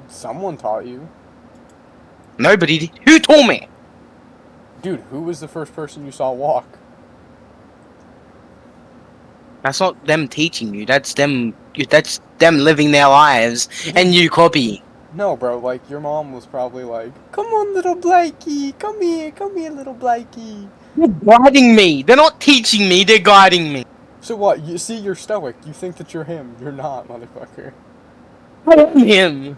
Someone taught you. Nobody did. Who taught me? Dude, who was the first person you saw walk? That's not them teaching you. That's them. That's them living their lives, and you copy. No, bro, like, your mom was probably like, come on, little Blakey, come here, little Blakey. They're guiding me. They're not teaching me. They're guiding me. So what, you see, you're stoic, you think that you're him, you're not, motherfucker. I am him.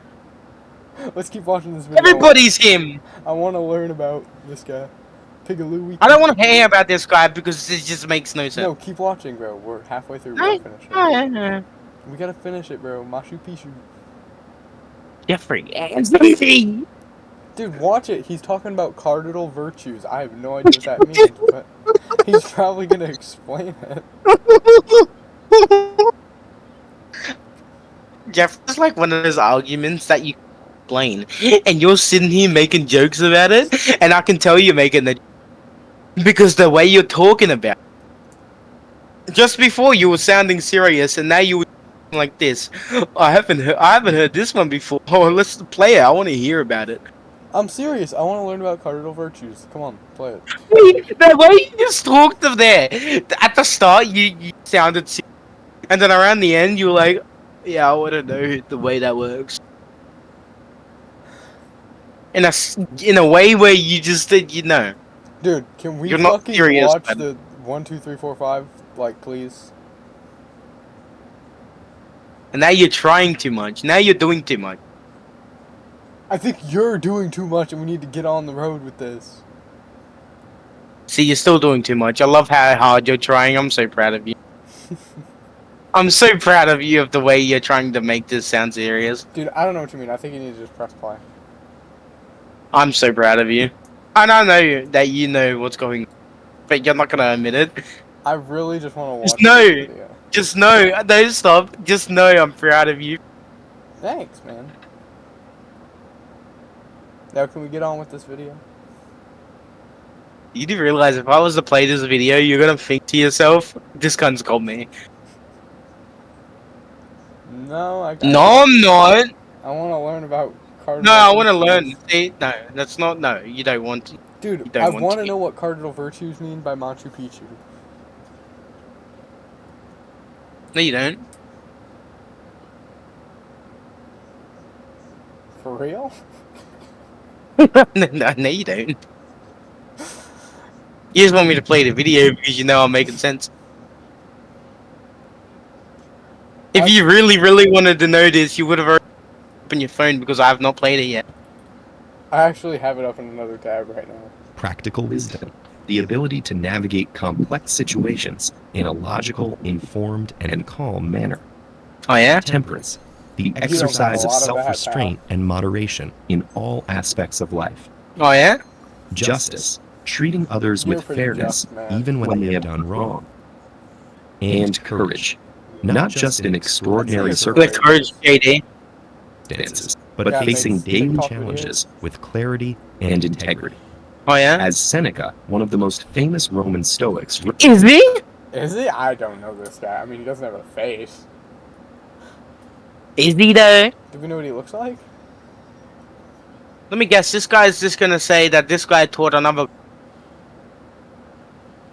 Let's keep watching this video. Everybody's him. I want to learn about this guy. Pigaloo. I don't want to hear about this guy because it just makes no sense. No, keep watching, bro. We're halfway through. We gotta finish it. We gotta finish it, bro. Machu Picchu. Jeffrey, Anthony. Dude, watch it. He's talking about cardinal virtues. I have no idea what that means, but he's probably gonna explain it. Jeffrey's like one of those arguments that you explain, and you're sitting here making jokes about it, and I can tell you're making the because the way you're talking about it. Just before you were sounding serious, and now you were like this. I haven't heard this one before. Oh, let's play it. I want to hear about it. I'm serious. I want to learn about cardinal virtues. Come on, play it. The way you just talked of there at the start, you sounded serious, and then around the end, you were like, "Yeah, I want to know the way that works." In a way where you just did, Dude, can we You're not fucking serious, watch man. the 1, 2, 3, 4, 5? Like, please. And now you're trying too much. Now you're doing too much. I think you're doing too much, and we need to get on the road with this. See, you're still doing too much. I love how hard you're trying. I'm so proud of you. I'm so proud of you of the way you're trying to make this sound serious. Dude, I don't know what you mean. I think you need to just press play. I'm so proud of you. And I know that you know what's going on, but you're not going to admit it. I really just want to watch Just know. this video. Just know. Don't stop. Just know I'm proud of you. Thanks, man. Now, can we get on with this video? You do realize if I was to play this video, you're going to think to yourself, this gun's got me. No, No, I'm not. I want to learn about cardinal No, I want to virtues. learn. See, no, that's not. No, you don't want to. Dude, don't I want want to. to know what cardinal virtues mean by Machu Picchu. No, you don't. For real? No, you don't. You just want me to play the video because you know I'm making sense. If you really, really wanted to know this, you would have already opened your phone because I have not played it yet. I actually have it up in another tab right now. Practical wisdom, the ability to navigate complex situations in a logical, informed, and calm manner. Oh yeah? Temperance, the don't have exercise a of lot of that, self-restraint and moderation in all aspects of life. Oh yeah? Justice, treating others You're with pretty fairness just, man. even when they have done wrong. And courage, not just in extraordinary With With courage, JD. circumstances, but Yeah, facing makes daily TikTok challenges with clarity and integrity. Oh yeah? As Seneca, one of the most famous Roman Stoics, Is he? Is he? I don't know this guy. I mean, he doesn't have a face. Is he though? Do we know what he looks like? Let me guess. This guy's just gonna say that this guy taught another.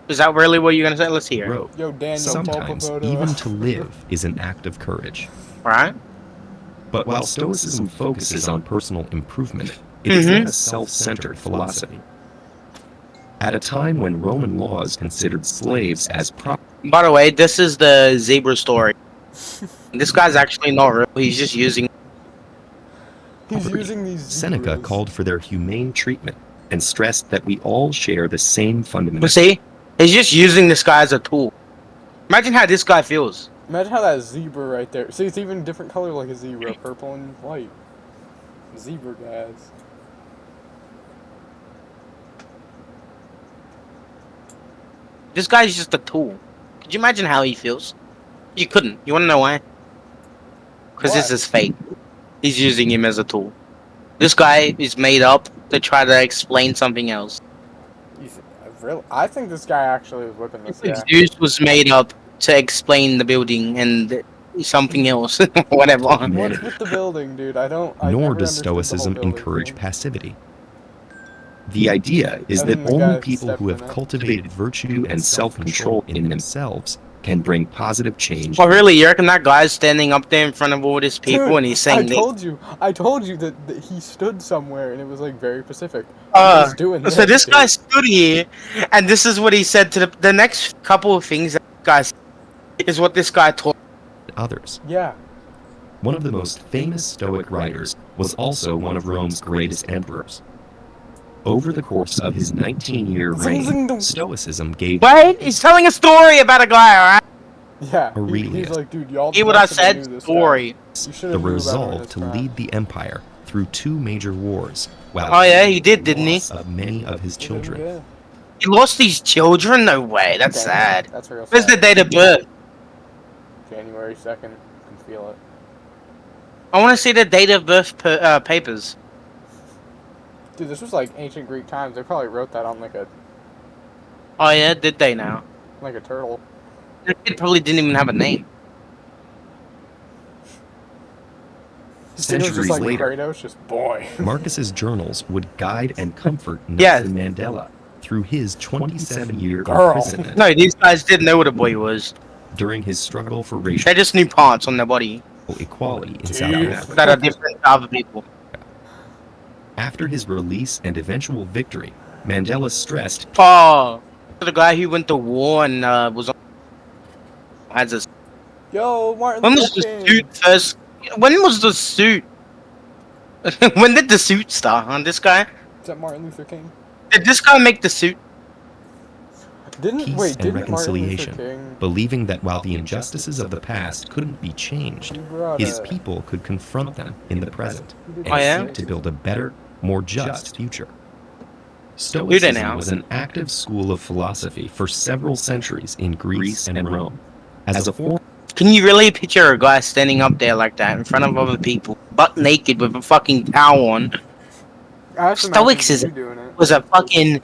Is that really what you're gonna say? Let's hear. wrote, Yo, Daniel sometimes Popopoto. even to live is an act of courage. Right? But while Stoicism focuses on personal improvement, it is not a self-centered philosophy. At a time when Roman laws considered slaves as property, By the way, this is the zebra story. This guy's actually not real. He's just using. He's using these Seneca zebras. called for their humane treatment and stressed that we all share the same fundamental. But see, he's just using this guy as a tool. Imagine how this guy feels. Imagine how that zebra right there. See, it's even different color like a zebra. Purple and white. Zebra guys. This guy's just a tool. Could you imagine how he feels? You couldn't. You wanna know why? Because this Why? is fake. He's using him as a tool. This guy is made up to try to explain something else. I think this guy actually was whipping this guy. Zeus was made up to explain the building and something else. Whatever. What's Humanity. with the building, dude? I Nor never does understood the whole Stoicism building encourage thing. passivity. The idea is And that then the only guy people who stepped have in it. cultivated virtue and self-control in themselves can bring positive change. Well, really, you reckon that guy's standing up there in front of all these people Dude, and he's saying, I told you that he stood somewhere and it was like very specific. He was doing so this dude. guy stood here, and this is what he said to the next couple of things that guys is what this guy taught. Others. Yeah. One of the most famous Stoic writers was also one of Rome's greatest emperors. Over the course of his 19-year Zing, zing, reign, dong. Stoicism gave Wait, he's telling a story about a guy, alright? Yeah. He's Aurelius. like, dude, y'all. Hear what I y'all should've said? knew this guy. Story. You should've the knew about him in resolve his to prime. lead the empire through two major wars, while Oh, yeah, he did, didn't he? loss of many of his children. Yeah. He lost these children? No way, that's Damn, sad. That's real Where's the sad. date of birth? January 2nd. Can feel it. I want to see the date of birth papers. Dude, this was like ancient Greek times. They probably wrote that on like a Oh yeah, did they now? turtle. The kid probably didn't even have a name. It was Centuries just like later, Kratos, just boy. Marcus's journals would guide and comfort Yes. Nelson Mandela through his 27-year Girl. imprisonment No, these guys didn't know what a boy was. during his struggle for racial They just knew parts on their body equality in Dude. South Africa. that are different to other people. After his release and eventual victory, Mandela stressed Oh, the guy who went to war and was on. Has a. Yo, Martin When was Luther the King. suit first? When was the suit? When did the suit start on this guy? Is that Martin Luther King? Did this guy make the suit? Didn't peace wait? and Didn't Martin reconciliation, Luther King? believing that while the injustices of the past couldn't be changed, He brought his a- people could confront them in the present he did and Oh, yeah? seek to build a better, more just future. now? Stoicism was an active school of philosophy for several centuries in Greece and Rome. As a form Can you really picture a guy standing up there like that in front of other people, butt naked with a fucking towel on? I have to Stoics imagine is- you doing it. Was a fucking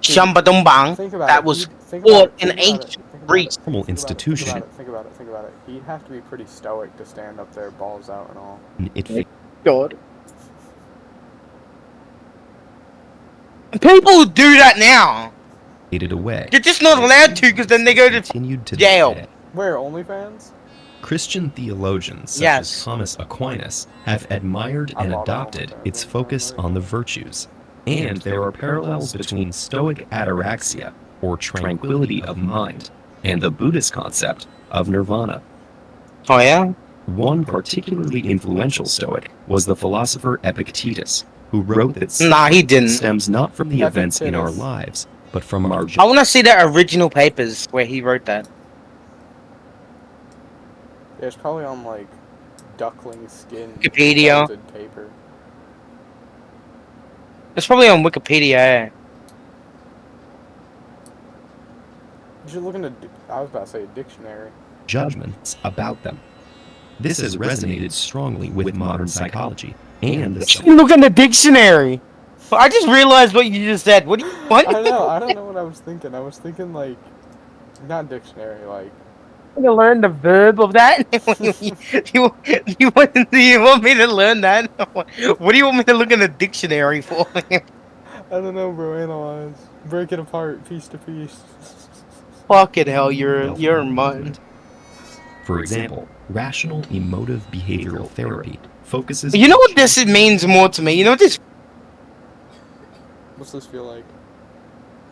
shumbadumbang Think about that it. was Think fought about it. in Think about it. ancient Think about it. Greece. formal Think about it. institution, Think about it. Think about it. He'd have to be pretty stoic to stand up there, balls out and all. it God. People do that now. faded away. You're just not allowed to because then they go to Continued to jail. this day. Where OnlyFans? Christian theologians such Yes. as Thomas Aquinas have admired I and love adopted OnlyFans. its focus on the virtues, and there are parallels between Stoic ataraxia, or tranquility of mind, and the Buddhist concept of nirvana. Oh yeah. One particularly influential Stoic was the philosopher Epictetus, who wrote that Nah, he didn't. stems not from the events in our Epictetus. lives, but from our I want to see the original papers where he wrote that. Yeah, it's probably on like duckling skin. Wikipedia. felted paper. It's probably on Wikipedia. Eh? You should look into. I was about to say a dictionary. judgments about them. This has resonated strongly with modern psychology and the Look in the dictionary. I just realized what you just said. What? Do you, what? I know. I don't know what I was thinking. I was thinking like, not dictionary. Like, You learn the verb of that? you want me to learn that? What do you want me to look in the dictionary for? I don't know, bro. Analyze. Break it apart, piece to piece. Fucking hell, you're a mutt. For example, rational emotive behavioral therapy focuses. You know what this means more to me? You know what this? What's this feel like?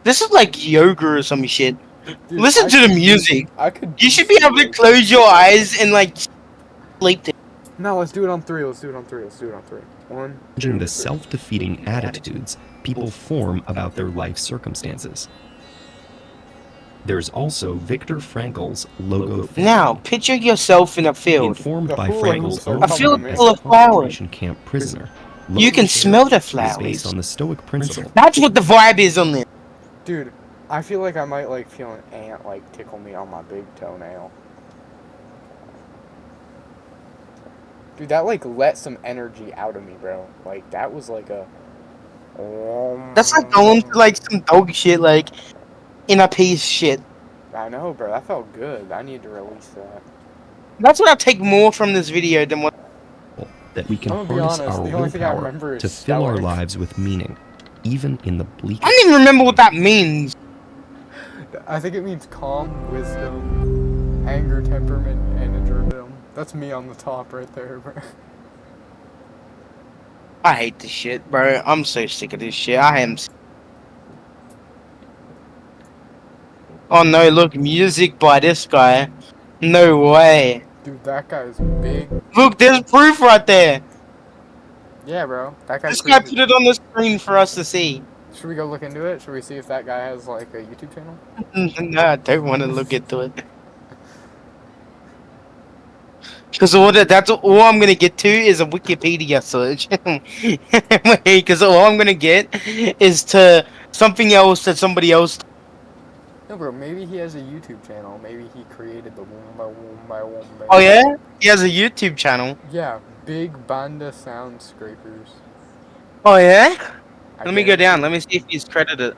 This is like yoga or some shit. Dude, Listen I to the could- music. I could. You should be able to close your eyes and like sleep. No, let's do it on three. Let's do it on three. Let's do it on three. One. Challenging the two, three. self-defeating attitudes people form about their life circumstances. There's also Viktor Frankl's logotherapy. Now, picture yourself in a field. Informed The by fool Frankl's and own so A field time as full a of flowers. concentration camp prisoner. You can logotherapy smell the is flowers. based on the Stoic principle. That's what the vibe is on there. Dude, I feel like I might like feel an ant like tickle me on my big toenail. Dude, that like let some energy out of me, bro. Like that was like a. That's like going to like some dog shit, like in a piece shit. I know, bro. That felt good. I need to release that. That's what I take more from this video than what. that we can I'm gonna be harness honest, our the only thing I willpower remember is to fill our Stellar. lives with meaning, even in the I bleakest. don't even remember what that means. I think it means calm, wisdom, anger, temperament, and martyrdom. That's me on the top right there, bro. I hate this shit, bro. I'm so sick of this shit. I am. Oh no! Look, music by this guy. No way. Dude, that guy's big. Look, there's proof right there. Yeah, bro. That guy This guy created... put it on the screen for us to see. Should we go look into it? Should we see if that guy has, like, a YouTube channel? No, I don't want to look into it. Because that's all I'm gonna get to is a Wikipedia search. Because all I'm gonna get is to something else that somebody else. No, bro, maybe he has a YouTube channel. Maybe he created the Woomba. Oh yeah, he has a YouTube channel. Yeah, Big Banda Sound Scrapers. Oh yeah. I Let me go guarantee- down. Let me see if he's credited.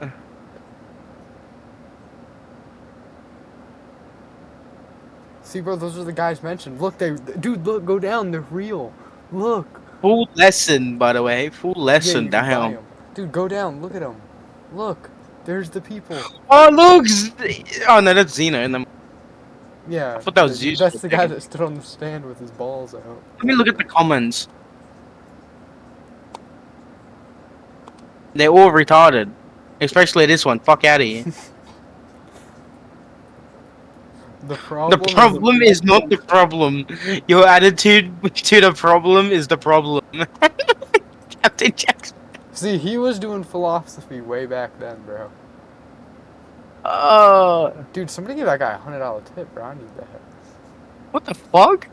See, bro, those are the guys mentioned. Look, dude, look, go down. They're real. Look. Full lesson, by the way. Full Yeah, lesson you can buy down. 'em. Dude, go down. Look at them. Look. There's the people. Oh look! Oh no, that's Xena. And Yeah. I thought that was Zeus That's for the a guy second. that stood on the stand with his balls out. Let me look at the comments. They're all retarded. Especially this one. Fuck out of here. The problem. The problem is not the problem. Your attitude to the problem is the problem. Captain Jackson. See, he was doing philosophy way back then, bro. Oh, Dude, somebody give that guy a $100 tip, bro. I need that. what the fuck?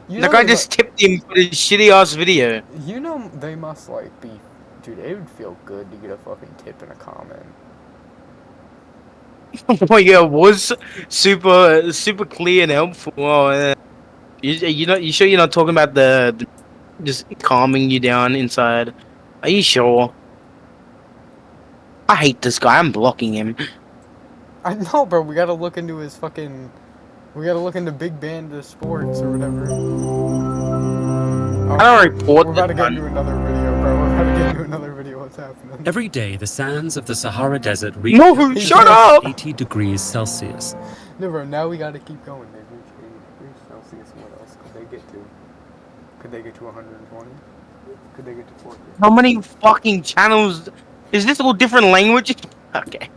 You The know guy they just tipped him for his shitty ass video. You know they must like be, dude. It would feel good to get a fucking tip in a comment. Oh yeah, it was super clear and helpful. Oh, you sure you're not talking about the just calming you down inside? Are you sure? I hate this guy. I'm blocking him. I know, bro. We gotta look into his fucking. We gotta look into Big Band of Sports or whatever. Oh, I don't report we're about to this get one. into another video, bro. We're about to get into another video. What's happening? Every day, the sands of the Sahara Desert reach No, He's shut just- up! 80 degrees Celsius. No, bro. Now we gotta keep going. They reach 80 degrees Celsius. What else could they get to? Could they get to 120? Could they get to 40? How many fucking channels? Is this all different language? Okay.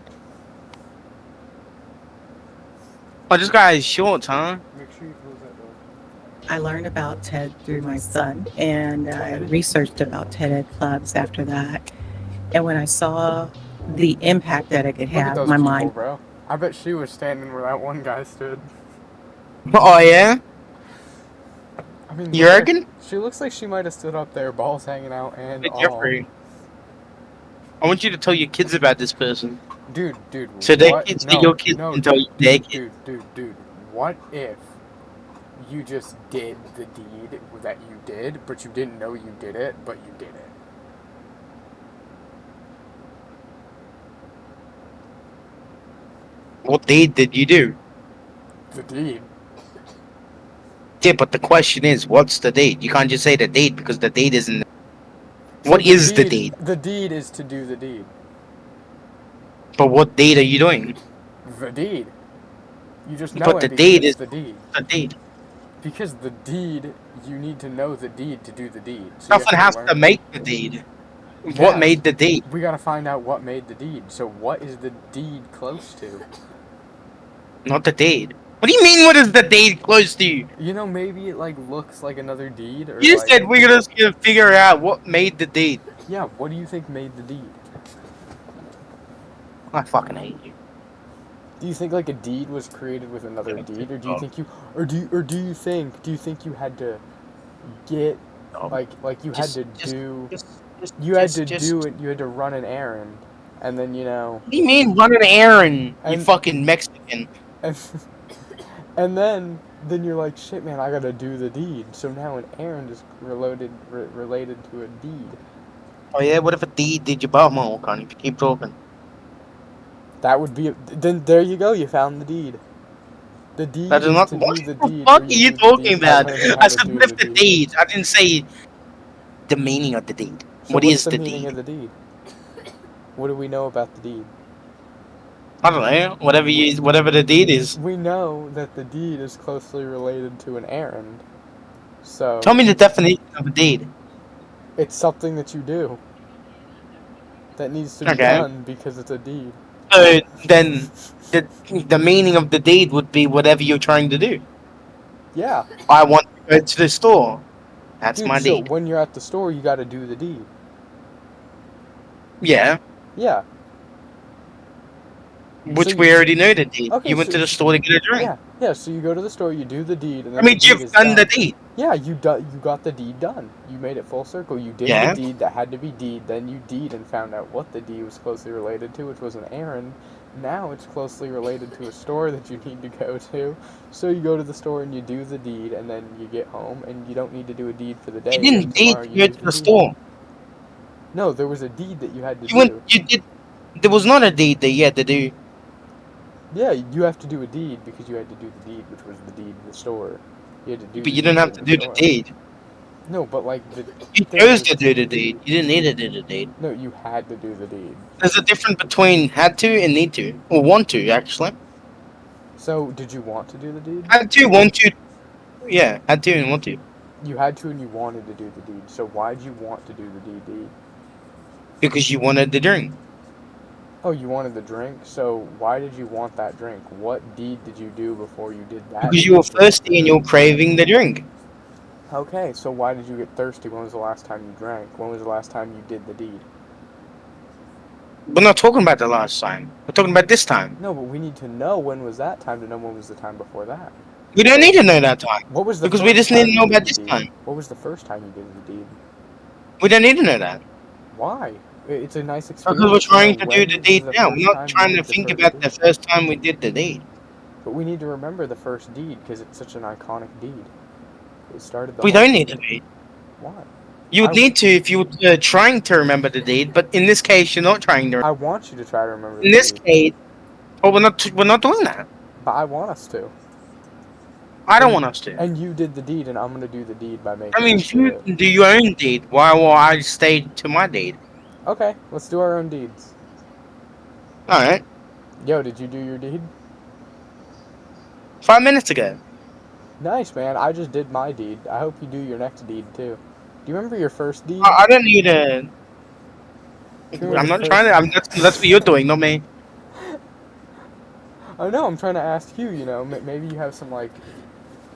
Oh, this guy is short, huh? Make sure you close that door. I learned about TED through my son, and I researched about TED Ed clubs after that. And when I saw the impact that it could Look at have, those my people, mind, bro. I bet she was standing where that one guy stood. Oh yeah? I mean, You look at- reckon? She looks like she might have stood up there, balls hanging out, and Hey, all. Jeffrey. I want you to tell your kids about this person. Dude, So their what? kids, No, your kids no, can tell you their kids. dude. What if you just did the deed that you did, but you didn't know you did it, but you did it? What deed did you do? The deed. Yeah, but the question is, what's the deed? You can't just say the deed because the deed isn't. So What is the deed? The deed is to do the deed. But what deed are you doing? The deed. You just know But it the because deed it's is- the deed. The deed. Because the deed, you need to know the deed to do the deed. So you Someone have has learn- to make the deed. Yeah. What made the deed? We gotta find out what made the deed. So what is the deed close to? Not the deed. What do you mean? What is the deed close to you? You know, maybe it like looks like another deed, or You like, said we're just gonna figure out what made the deed. Yeah, what do you think made the deed? I fucking hate you. Do you think like a deed was created with another deed, or do you think you, or do you think you had to get like you had to do you had to do it, you had to run an errand, and then you know, What do you mean run an errand? You And- fucking Mexican. and, and then you're like, shit, man, I gotta do the deed. So now an errand is related to a deed. Oh yeah, what if a deed did your butthole, Connie? Keep talking. That would be then there you go. You found the deed. The deed That is is not. to What do the the deed. fuck where are you you do the talking deed by about? learning how I to said do lift the the deed. deed. I didn't say the meaning of the deed. So What what's is the the meaning deed? of the deed? What do we know about the deed? I don't know. Whatever the deed is. We know that the deed is closely related to an errand. So Tell me the definition of a deed. it's something that you do that needs to be Okay. done because it's a deed. So then, the meaning of the deed would be whatever you're trying to do. Yeah. I want to go to the store. That's Dude, my so deed. when you're at the store, you got to do the deed. Yeah, Yeah. which So we already know the deed. okay, You went to the store to get a drink. yeah. So you go to the store, you do the deed, and I then the mean, deed you've is done the done. deed. Yeah, you got the deed done. You made it full circle. You did the Yeah. deed that had to be deed. Then you deed and found out what the deed was closely related to, which was an errand. Now it's closely related to a store that you need to go to. So you go to the store and you do the deed, and then you get home, and you don't need to do a deed for the day. You and then didn't deed tomorrow to you go do to the the deed. store. No, there was a deed that you had to You went. do. You did. There was not a deed that you had to do. Yeah, you have to do a deed because you had to do the deed, which was the deed of the store. You had to do But the you didn't deed have in to the do the store. deed. No, but like the You thing chose was, to do the deed. You didn't need to do the deed. no, you had to do the deed. There's a difference between had to and need to, or want to actually. So, did you want to do the deed? Had to, want to. Yeah, had to and want to. You had to and you wanted to do the deed. So why'd you want to do the deed? Because you wanted the drink. Oh, you wanted the drink? So why did you want that drink? What deed did you do before you did that Because you were deed to want thirsty the and you're drink? craving the drink. Okay, so why did you get thirsty? When was the last time you drank? When was the last time you did the deed? We're not talking about the last time. We're talking about this time. No, but we need to know when was that time to know when was the time before that. We don't need to know that time. What was the Because first we just time need to you know did about the this deed? time. What was the first time you did the deed? We don't need to know that. Why? It's a nice experience. Because we're trying know to do when the was deed the now. first We're not time you trying to did the think first about deed. the first time we did the deed. But we need to remember the first deed because it's such an iconic deed. It started the We whole don't need to thing. be. Why? You would I- need to if you were trying to remember the deed, but in this case, you're not trying to. I want you to try to remember In the this deed, case, well, we're not doing that. but I want us to. I don't want us to. And you did the deed, and I'm gonna do the deed by making I mean, us do you it. do your own deed. Why will I stay to my deed? Okay, let's do our own deeds. Alright. Yo, did you do your deed? 5 minutes ago. Nice, man. I just did my deed. I hope you do your next deed too. Do you remember your first deed? I don't need a. Do you remember I'm the not trying to. That's what you're doing, not me. I know. I'm trying to ask you. You know, maybe you have some like.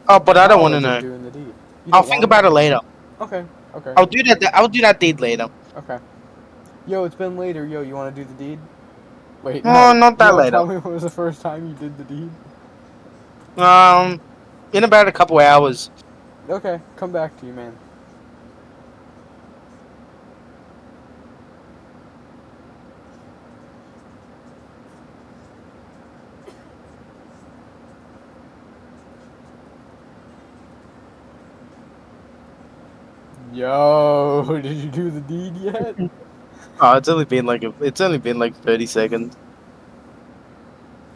Oh, but I don't want to knowledge of know. doing the deed. You I'll don't think wanna about know? it later. Okay. Okay. I'll do that. I'll do that deed later. Okay. Yo, it's been later. Yo, you want to do the deed? Wait, No, no. not that You wanna later. tell me when was the first time you did the deed? In about a couple hours. Okay, come back to you, man. Yo, did you do the deed yet? Oh, it's only been like 30 seconds.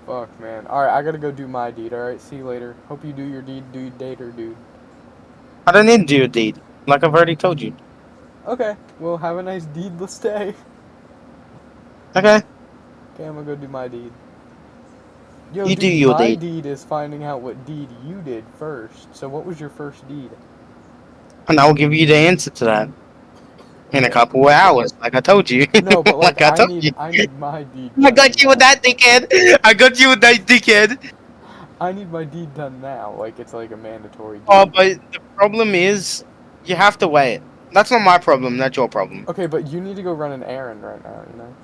Fuck, man. Alright, I gotta go do my deed, alright? See you later. Hope you do your deed, dude, dater, dude. I don't need to do a deed. Like I've already told you. Okay, well, have a nice deedless day. Okay. Okay, I'm gonna go do my deed. Yo, You dude, do your my deed. deed is finding out what deed you did first. So what was your first deed? And I'll give you the answer to that. In a couple of hours, like I told you. No, but like, I I told need you. I need my deed I done got you with now. that dickhead. I got you with that dickhead. I need my deed done now. Like, it's like a mandatory deed. Oh, but the problem is, you have to wait. That's not my problem. That's your problem. Okay, but you need to go run an errand right now, you know?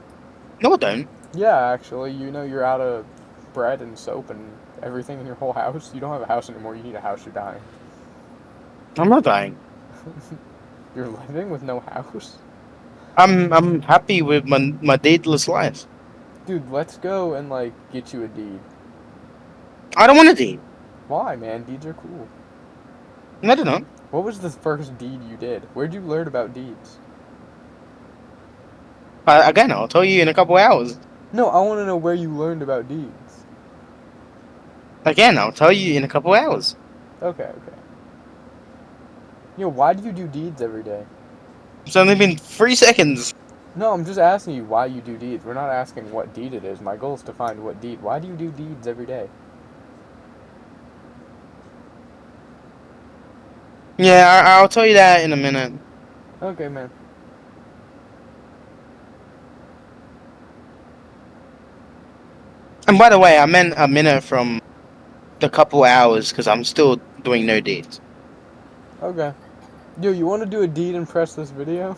No, I don't. Yeah, actually, you know you're out of bread and soap and everything in your whole house. You don't have a house anymore. You need a house. You're dying. I'm not dying. You're living with no house? I'm happy with my deedless life. Dude, let's go and, like, get you a deed. I don't want a deed. Why, man? Deeds are cool. No, they're not. What was the first deed you did? Where'd you learn about deeds? Again, I'll tell you in a couple hours. No, I want to know where you learned about deeds. Again, I'll tell you in a couple hours. Okay, okay. Why do you do deeds every day? It's only been 3 seconds. No, I'm just asking you why you do deeds. We're not asking what deed it is. My goal is to find what deed. Why do you do deeds every day? Yeah, I'll tell you that in a minute. Okay, man. And by the way, I meant a minute from the couple hours because I'm still doing no deeds. Okay. Yo, you want to do a deed and press this video?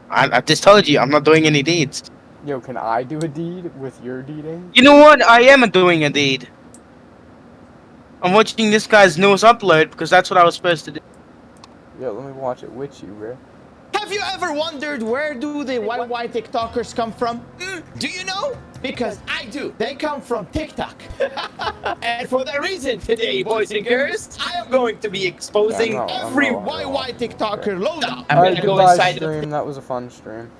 I just told you I'm not doing any deeds. Yo, can I do a deed with your deeding? You know what? I am doing a deed. I'm watching this guy's newest upload because that's what I was supposed to do. Yo, let me watch it with you, bro. Have you ever wondered where do the YY TikTokers come from? Do you know? Because I do. They come from TikTok. And for that reason, today, boys and girls, I am going to be exposing every YY TikToker loadout. I'm Alright, gonna go goodbye, inside stream. That was a fun stream.